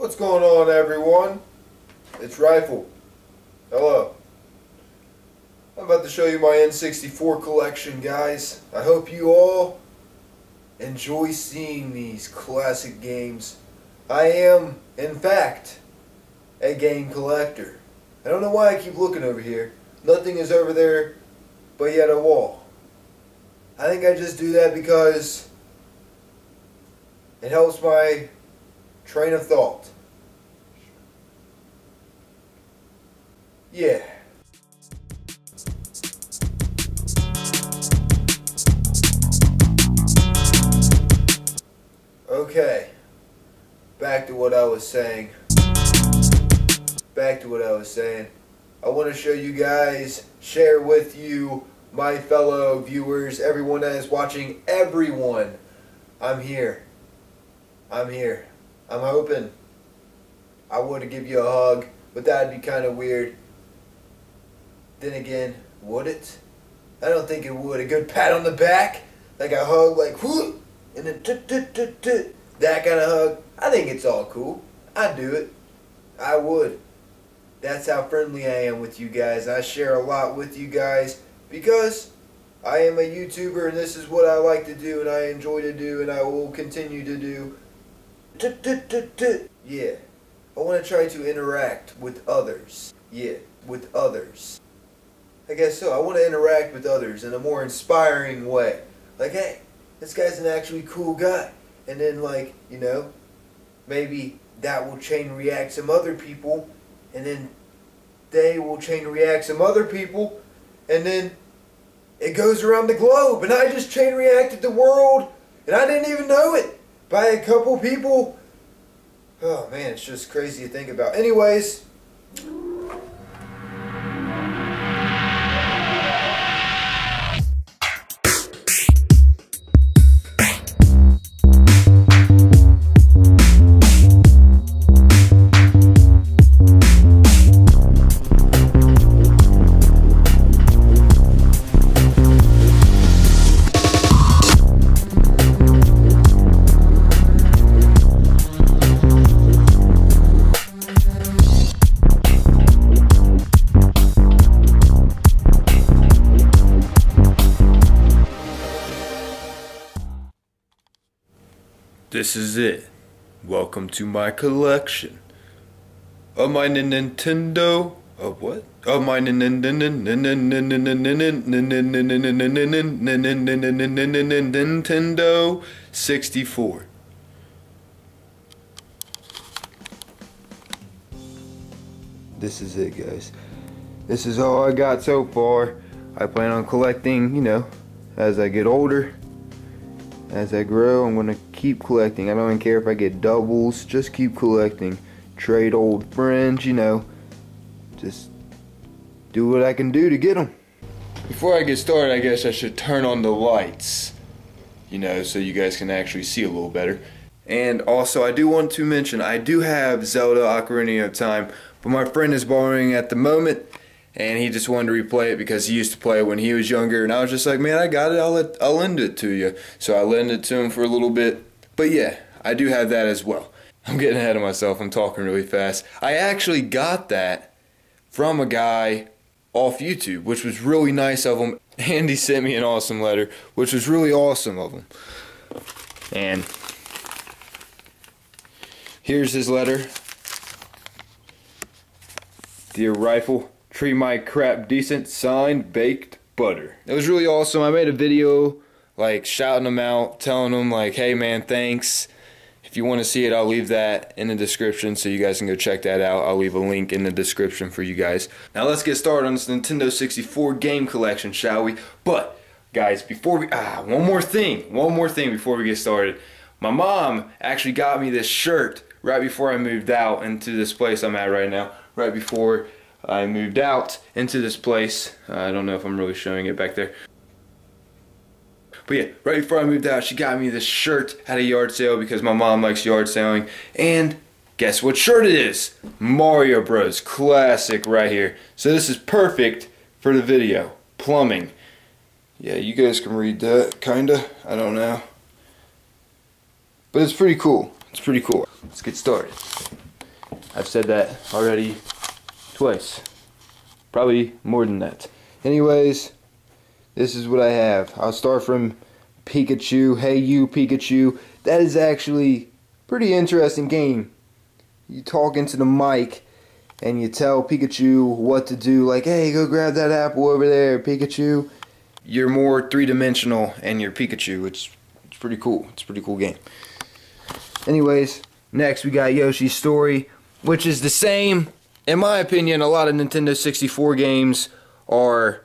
What's going on, everyone? It's Rifle. Hello. I'm about to show you my N64 collection, guys. I hope you all enjoy seeing these classic games. I am, in fact, a game collector. I don't know why I keep looking over here. Nothing is over there but yet a wall. I think I just do that because it helps my train of thought. Yeah. Okay. Back to what I was saying. I want to show you guys, share with you, my fellow viewers, everyone that is watching, everyone. I'm here. I'm hoping I would give you a hug, but that'd be kind of weird. Then again, would it? I don't think it would. A good pat on the back, like a hug, like whoop, and then that kind of hug. I think it's all cool. I'd do it. I would. That's how friendly I am with you guys. I share a lot with you guys because I am a YouTuber and this is what I like to do and I enjoy to do and I will continue to do. Yeah. I want to try to interact with others. Yeah, with others. I guess so. I want to interact with others in a more inspiring way. Like, hey, this guy's an actually cool guy. And then, like, you know, maybe that will chain react some other people. And then they will chain react some other people. And then it goes around the globe. And I just chain reacted the world. And I didn't even know it. By a couple people. Oh, man, it's just crazy to think about. Anyways. This is it. Welcome to my collection of my Nintendo. Of what? Of my Nintendo 64. This is it, guys. This is all I got so far. I plan on collecting, you know, as I get older. As I grow, I'm going to keep collecting. I don't even care if I get doubles. Just keep collecting. Trade old friends, you know. Just do what I can do to get them. Before I get started, I guess I should turn on the lights. You know, so you guys can actually see a little better. And also, I do want to mention, I do have Zelda Ocarina of Time, but my friend is borrowing at the moment. And he just wanted to replay it because he used to play it when he was younger. And I was just like, man, I got it. I'll lend it to you. So I lent it to him for a little bit. But yeah, I do have that as well. I'm getting ahead of myself. I'm talking really fast. I actually got that from a guy off YouTube, which was really nice of him. And he sent me an awesome letter, which was really awesome of him. And here's his letter. Dear Rifle, treat my crap decent, signed, baked butter. It was really awesome. I made a video like shouting him out, telling him like, hey man, thanks. If you want to see it, I'll leave that in the description so you guys can go check that out. I'll leave a link in the description for you guys. Now let's get started on this Nintendo 64 game collection, shall we? But guys, before we one more thing before we get started. My mom actually got me this shirt right before I moved out into this place I'm at right now. Right before I moved out into this place. I don't know if I'm really showing it back there. But yeah, right before I moved out, she got me this shirt at a yard sale because my mom likes yard selling. And guess what shirt it is? Mario Bros. Classic right here. So this is perfect for the video. Plumbing. Yeah, you guys can read that, kinda. I don't know. But it's pretty cool. It's pretty cool. Let's get started. I've said that already twice. Probably more than that. Anyways, this is what I have. I'll start from Pikachu. Hey you, Pikachu. That is actually a pretty interesting game. You talk into the mic and you tell Pikachu what to do. Like, hey, go grab that apple over there, Pikachu. You're more three-dimensional and you're Pikachu, which is pretty cool. It's a pretty cool game. Anyways, next we got Yoshi's Story, which is the same. In my opinion, a lot of Nintendo 64 games are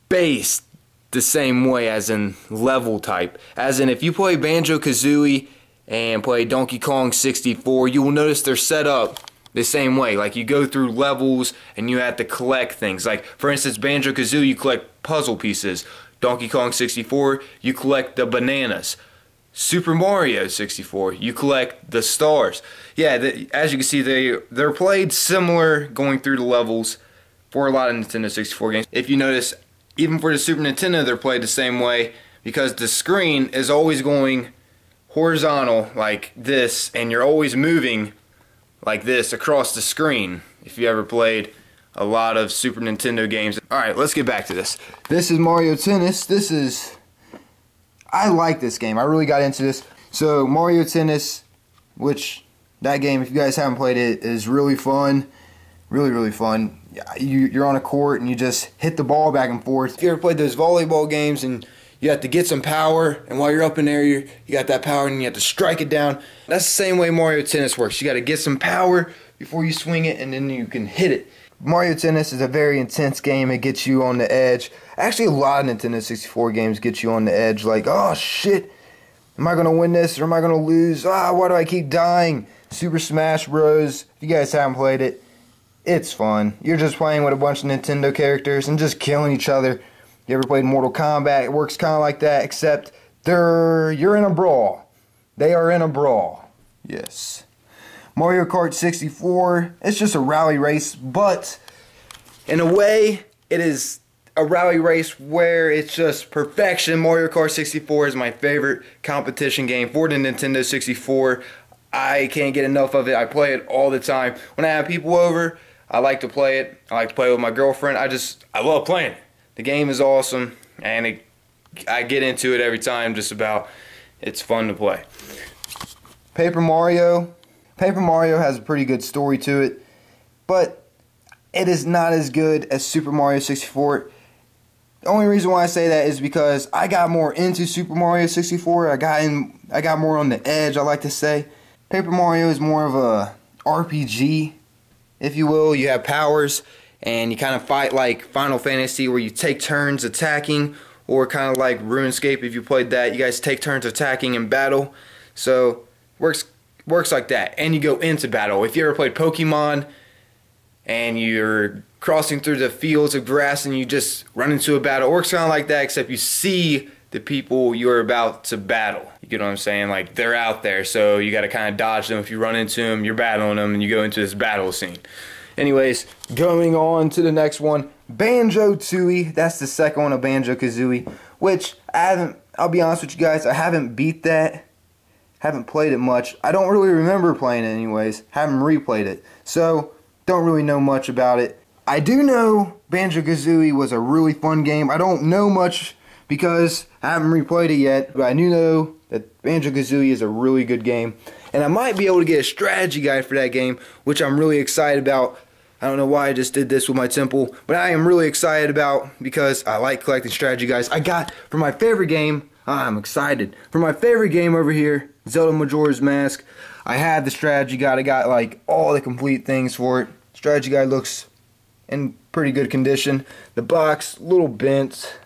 based the same way, as in level type. As in, if you play Banjo-Kazooie and play Donkey Kong 64, you will notice they're set up the same way. Like, you go through levels and you have to collect things. Like, for instance, Banjo-Kazooie, you collect puzzle pieces. Donkey Kong 64, you collect the bananas. Super Mario 64, you collect the stars. Yeah, as you can see, they're played similar going through the levels for a lot of Nintendo 64 games. If you notice, even for the Super Nintendo, they're played the same way because the screen is always going horizontal like this, and you're always moving like this across the screen if you ever played a lot of Super Nintendo games. Alright, let's get back to this. This is Mario Tennis. I like this game. I really got into this. So Mario Tennis, which that game, if you guys haven't played it, is really fun. Really fun. You're on a court and you just hit the ball back and forth. If you ever played those volleyball games and you have to get some power, and while you're up in there, you got that power and you have to strike it down. That's the same way Mario Tennis works. You got to get some power before you swing it, and then you can hit it. Mario Tennis is a very intense game. It gets you on the edge. Actually, a lot of Nintendo 64 games get you on the edge. Like, oh shit, am I going to win this or am I going to lose? Why do I keep dying? Super Smash Bros. If you guys haven't played it, it's fun. You're just playing with a bunch of Nintendo characters and just killing each other. You ever played Mortal Kombat? It works kind of like that, except you're in a brawl. They are in a brawl. Yes. Mario Kart 64, it's just a rally race, but in a way, it is a rally race where it's just perfection. Mario Kart 64 is my favorite competition game for the Nintendo 64. I can't get enough of it. I play it all the time. When I have people over, I like to play it. I like to play it with my girlfriend. I love playing it. The game is awesome, and I get into it every time just about. It's fun to play. Paper Mario. Paper Mario has a pretty good story to it, but it is not as good as Super Mario 64. The only reason why I say that is because I got more into Super Mario 64. I got more on the edge, I like to say. Paper Mario is more of a RPG, if you will. You have powers, and you kind of fight like Final Fantasy, where you take turns attacking, or kind of like RuneScape, if you played that. You guys take turns attacking in battle. So, works like that. And you go into battle. If you ever played Pokemon, and you're crossing through the fields of grass and you just run into a battle, it works kind of like that, except you see the people you're about to battle. You get what I'm saying? Like, they're out there, so you got to kind of dodge them. If you run into them, you're battling them, and you go into this battle scene. Anyways, going on to the next one, Banjo-Tooie. That's the second one of Banjo-Kazooie, which I'll be honest with you guys, I haven't beat that. Haven't played it much. I don't really remember playing it anyways. Haven't replayed it. So, don't really know much about it. I do know Banjo-Kazooie was a really fun game. I don't know much because I haven't replayed it yet, but I do know that Banjo-Kazooie is a really good game. And I might be able to get a strategy guide for that game, which I'm really excited about. I don't know why I just did this with my temple, but I am really excited about because I like collecting strategy guides. I got, for my favorite game, I'm excited. For my favorite game over here, Zelda Majora's Mask, I had the strategy guide. I got like all the complete things for it. Strategy guide looks in pretty good condition. The box, a little bent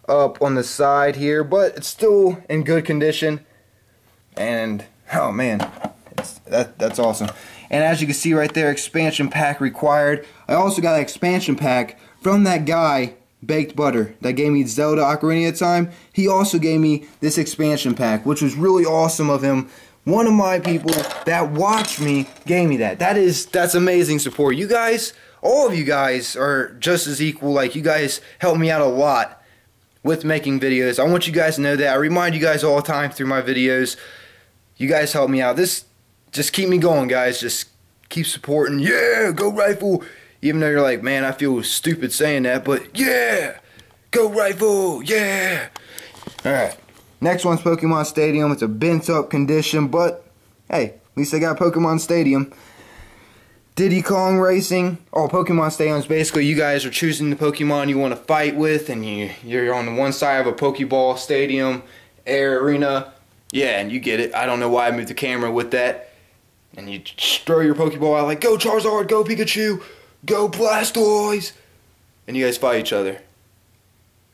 up on the side here, but it's still in good condition. And oh man, that's awesome. And as you can see right there, expansion pack required. I also got an expansion pack from that guy, Baked Butter, that gave me Zelda Ocarina of Time. He also gave me this expansion pack, which was really awesome of him. One of my people that watched me gave me that. That's amazing support. You guys, all of you guys are just as equal. Like, you guys help me out a lot with making videos. I want you guys to know that. I remind you guys all the time through my videos. You guys help me out. This just keep me going, guys. Just keep supporting. Yeah, go Rifle. Even though you're like, man, I feel stupid saying that, but yeah, go Rifle. Yeah. All right. Next one's Pokemon Stadium. It's a bent up condition, but hey, at least I got Pokemon Stadium. Diddy Kong Racing. Oh, Pokemon Stadium is basically you guys are choosing the Pokemon you want to fight with, and you're on the one side of a Pokeball Stadium, Air Arena. Yeah, and you get it. I don't know why I moved the camera with that. And you throw your Pokeball out like, go Charizard, go Pikachu, go Blastoise. And you guys fight each other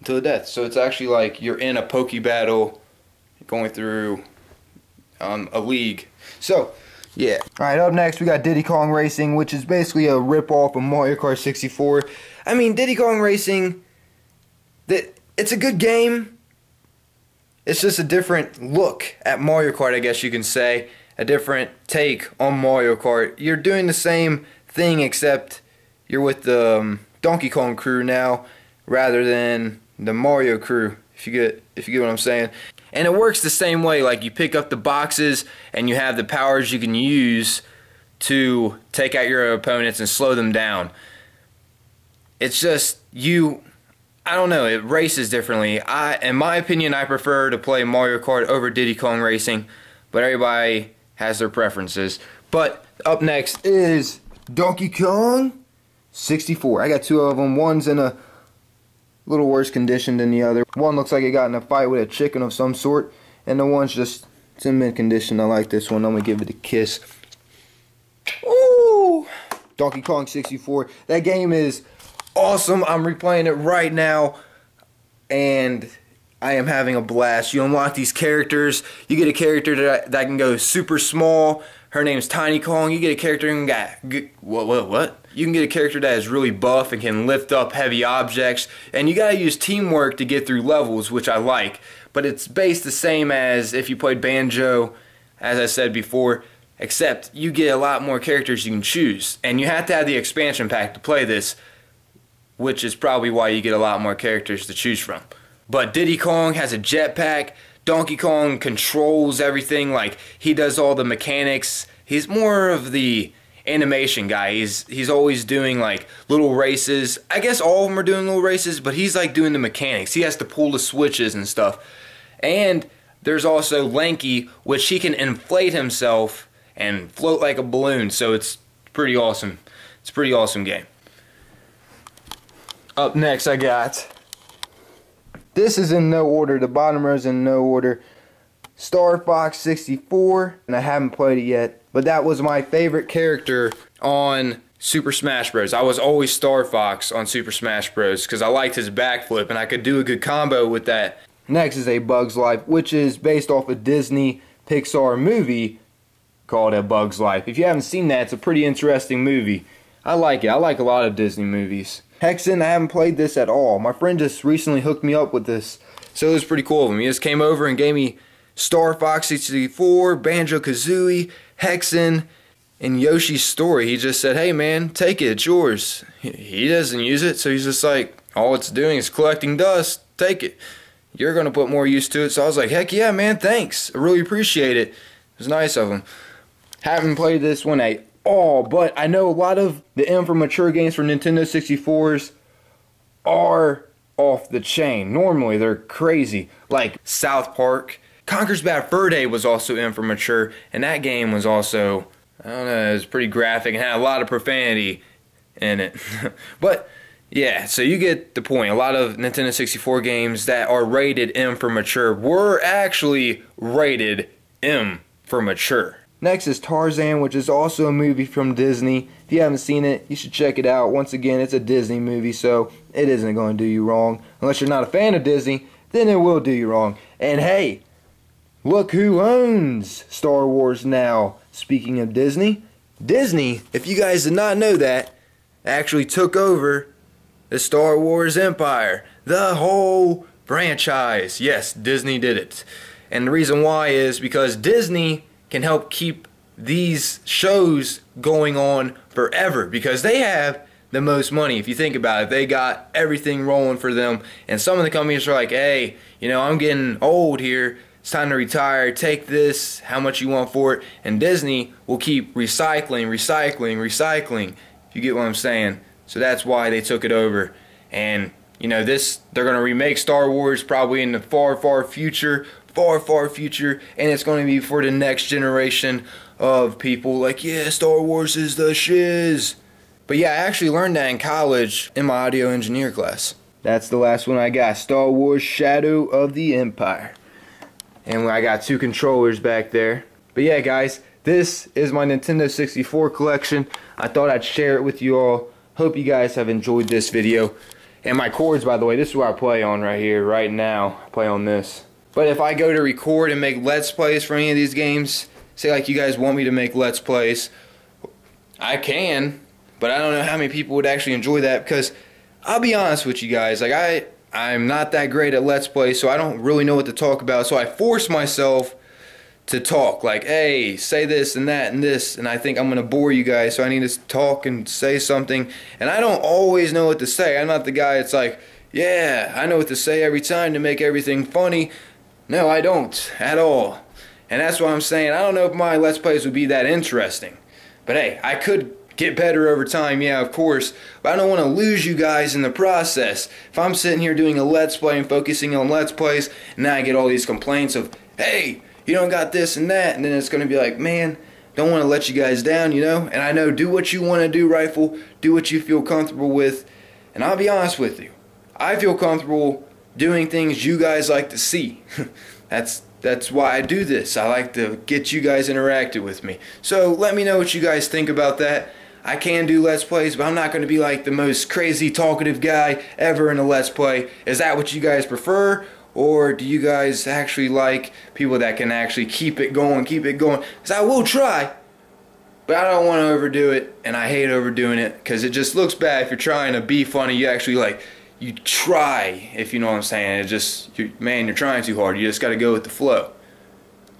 until the death. So it's actually like you're in a Poke battle going through a league. So, yeah. Alright, up next we got Diddy Kong Racing, which is basically a rip-off of Mario Kart 64. I mean, Diddy Kong Racing, it's a good game. It's just a different look at Mario Kart, I guess you can say. A different take on Mario Kart. You're doing the same thing, except you're with the Donkey Kong crew now, rather than the Mario crew, if you get what I'm saying. And it works the same way. Like, you pick up the boxes and you have the powers you can use to take out your opponents and slow them down. It's just I don't know, it races differently. In my opinion, I prefer to play Mario Kart over Diddy Kong Racing, but everybody has their preferences. But up next is Donkey Kong 64. I got two of them. One's in a little worse condition than the other. One looks like it got in a fight with a chicken of some sort, and the one's just, it's in mint condition. I like this one. I'm gonna give it a kiss. Ooh! Donkey Kong 64. That game is awesome. I'm replaying it right now, and I am having a blast. You unlock these characters. You get a character that can go super small. Her name's Tiny Kong. You get a character who can what? You can get a character that is really buff and can lift up heavy objects. And you gotta use teamwork to get through levels, which I like. But it's based the same as if you played Banjo, as I said before, except you get a lot more characters you can choose. And you have to have the expansion pack to play this, which is probably why you get a lot more characters to choose from. But Diddy Kong has a jetpack. Donkey Kong controls everything. Like, he does all the mechanics. He's more of the animation guy. He's always doing like little races. I guess all of them are doing little races, but he's like doing the mechanics. He has to pull the switches and stuff. And there's also Lanky, which he can inflate himself and float like a balloon. So it's pretty awesome. It's a pretty awesome game. Up next I got, this is in no order, the bottom row is in no order, Star Fox 64, and I haven't played it yet, but that was my favorite character on Super Smash Bros. I was always Star Fox on Super Smash Bros. Because I liked his backflip and I could do a good combo with that. Next is A Bug's Life, which is based off a Disney Pixar movie called A Bug's Life. If you haven't seen that, it's a pretty interesting movie. I like it. I like a lot of Disney movies. Hexen, I haven't played this at all. My friend just recently hooked me up with this, so it was pretty cool of him. He just came over and gave me Star Fox 64, Banjo-Kazooie, Hexen, and Yoshi's Story. He just said, hey man, take it, it's yours. He doesn't use it, so he's just like, all it's doing is collecting dust, take it. You're going to put more use to it. So I was like, heck yeah man, thanks. I really appreciate it. It was nice of him. Haven't played this one at all, but I know a lot of the M for mature games for Nintendo 64s are off the chain. Normally they're crazy. Like South Park. Conker's Bad Fur Day was also M for mature, and that game was also, I don't know, it was pretty graphic and had a lot of profanity in it. But yeah, so you get the point. A lot of Nintendo 64 games that are rated M for mature were actually rated M for mature. Next is Tarzan, which is also a movie from Disney. If you haven't seen it, you should check it out. Once again, it's a Disney movie, so it isn't going to do you wrong. Unless you're not a fan of Disney, then it will do you wrong. And hey, look who owns Star Wars now. Speaking of Disney, Disney, if you guys did not know that, actually took over the Star Wars empire. The whole franchise. Yes, Disney did it. And the reason why is because Disney can help keep these shows going on forever because they have the most money. If you think about it, they got everything rolling for them, and some of the companies are like, hey, you know, I'm getting old here, it's time to retire, take this, how much you want for it, and Disney will keep recycling, if you get what I'm saying. So that's why they took it over. And you know, they're going to remake Star Wars probably in the far future, and it's going to be for the next generation of people like, yeah, Star Wars is the shiz. But yeah, I actually learned that in college in my audio engineer class. That's the last one I got, Star Wars Shadow of the Empire. And I got 2 controllers back there. But yeah, guys, this is my Nintendo 64 collection. I thought I'd share it with you all. Hope you guys have enjoyed this video. And my cords, by the way, this is what I play on right here, right now. I play on this. But if I go to record and make Let's Plays for any of these games, say like you guys want me to make Let's Plays, I can, but I don't know how many people would actually enjoy that, because I'll be honest with you guys, like I'm not that great at Let's Play, so I don't really know what to talk about, so I force myself to talk, like, hey, say this and that and this, and I think I'm gonna bore you guys, so I need to talk and say something, and I don't always know what to say. I'm not the guy that's like, yeah, I know what to say every time to make everything funny. No, I don't at all. And that's what I'm saying. I don't know if my Let's Plays would be that interesting, but hey, I could get better over time, yeah, of course, but I don't want to lose you guys in the process. If I'm sitting here doing a Let's Play and focusing on Let's Plays, and now I get all these complaints of, hey, you don't got this and that, and then it's going to be like, man, don't want to let you guys down, you know? And I know, do what you want to do, Rifle, do what you feel comfortable with, and I'll be honest with you, I feel comfortable doing things you guys like to see. That's why I do this. I like to get you guys interacted with me. So let me know what you guys think about that. I can do Let's Plays, but I'm not going to be like the most crazy talkative guy ever in a Let's Play. Is that what you guys prefer? Or do you guys actually like people that can actually keep it going? Because I will try, but I don't want to overdo it, and I hate overdoing it, because it just looks bad if you're trying to be funny. You actually you try, if you know what I'm saying. It just, man, you're trying too hard. You just got to go with the flow.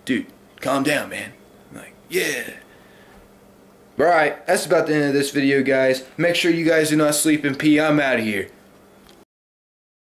Dude, calm down, man. I'm like, yeah. Alright, that's about the end of this video, guys. Make sure you guys do not sleep and pee. I'm out of here.